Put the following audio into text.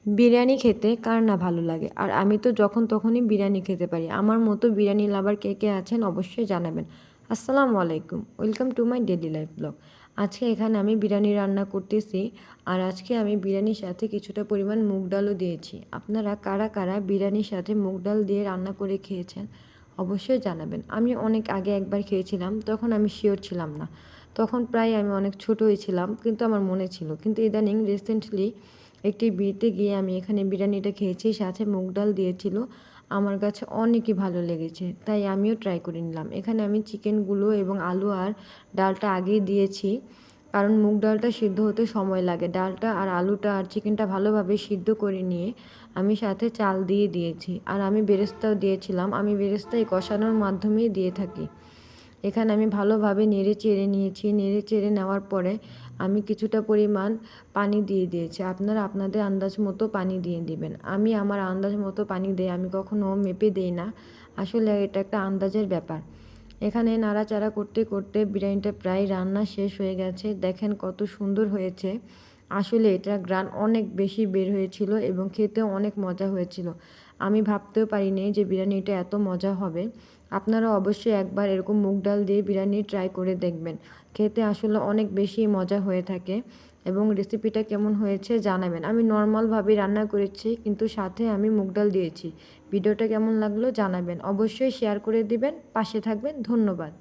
বিরিয়ানি খেতে কার না ভালো লাগে, আর আমি তো যখন তখনই বিরিয়ানি খেতে পারি। আমার মতো বিরিয়ানি লাভার কে কে আছেন অবশ্যই জানাবেন। আসসালামু আলাইকুম, welcome to my daily life blog. আজকে এখানে আমি বিরিয়ানি রান্না করতেছি, আর আজকে আমি বিরিয়ানির সাথে কিছুটা পরিমাণ মুগ ডালও দিয়েছি। আপনারা কারা কারা বিরিয়ানির সাথে মুগ ডাল দিয়ে রান্না করে খেয়েছেন অবশ্যই জানাবেন। আমি অনেক আগে একবার খেয়েছিলাম, তখন আমি শিওর ছিলাম না, তখন প্রায় আমি অনেক ছোটোই ছিলাম, কিন্তু আমার মনে ছিল। কিন্তু ইদানিং রিসেন্টলি একটি বিয়েতে গিয়ে আমি এখানে বিরিয়ানিটা খেয়েছি, সাথে মুগ ডাল দিয়েছিল। আমার কাছে অনেকই ভালো লেগেছে, তাই আমিও ট্রাই করে নিলাম। এখানে আমি চিকেনগুলো এবং আলু আর ডালটা আগেই দিয়েছি, কারণ মুগ ডালটা সিদ্ধ হতে সময় লাগে। ডালটা আর আলুটা আর চিকেনটা ভালোভাবে সিদ্ধ করে নিয়ে আমি সাথে চাল দিয়ে দিয়েছি, আর আমি বেরেস্তাও দিয়েছিলাম। আমি বেরেস্তা এই কষানোর মাধ্যমেই দিয়ে থাকি। এখানে আমি ভালোভাবে নেড়ে চেড়ে নিয়েছি। নেড়ে চেড়ে নেওয়ার পরে আমি কিছুটা পরিমাণ পানি দিয়ে দিয়েছি। আপনারা আপনাদের আন্দাজ মতো পানি দিয়ে দিবেন। আমি আমার আন্দাজ মতো পানি দেই, আমি কখনো মেপে দেই না। আসলে এটা একটা আন্দাজের ব্যাপার। এখানে নাড়াচাড়া করতে করতে বিরিয়ানিটা প্রায় রান্না শেষ হয়ে গেছে। দেখেন কত সুন্দর হয়েছে। আসলে এটার ঘ্রাণ অনেক বেশি বের হয়েছিল এবং খেতেও অনেক মজা হয়েছিল। আমি ভাবতেও পারিনি যে বিরিয়ানিটা এত মজা হবে। আপনারা অবশ্যই একবার এরকম মুগ ডাল দিয়ে বিরিয়ানি ট্রাই করে দেখবেন। খেতে আসলে অনেক বেশি মজা হয়ে থাকে, এবং রেসিপিটা কেমন হয়েছে জানাবেন। আমি নর্মালভাবেই রান্না করেছি, কিন্তু সাথে আমি মুগ ডাল দিয়েছি। ভিডিওটা কেমন লাগলো জানাবেন, অবশ্যই শেয়ার করে দিবেন, পাশে থাকবেন। ধন্যবাদ।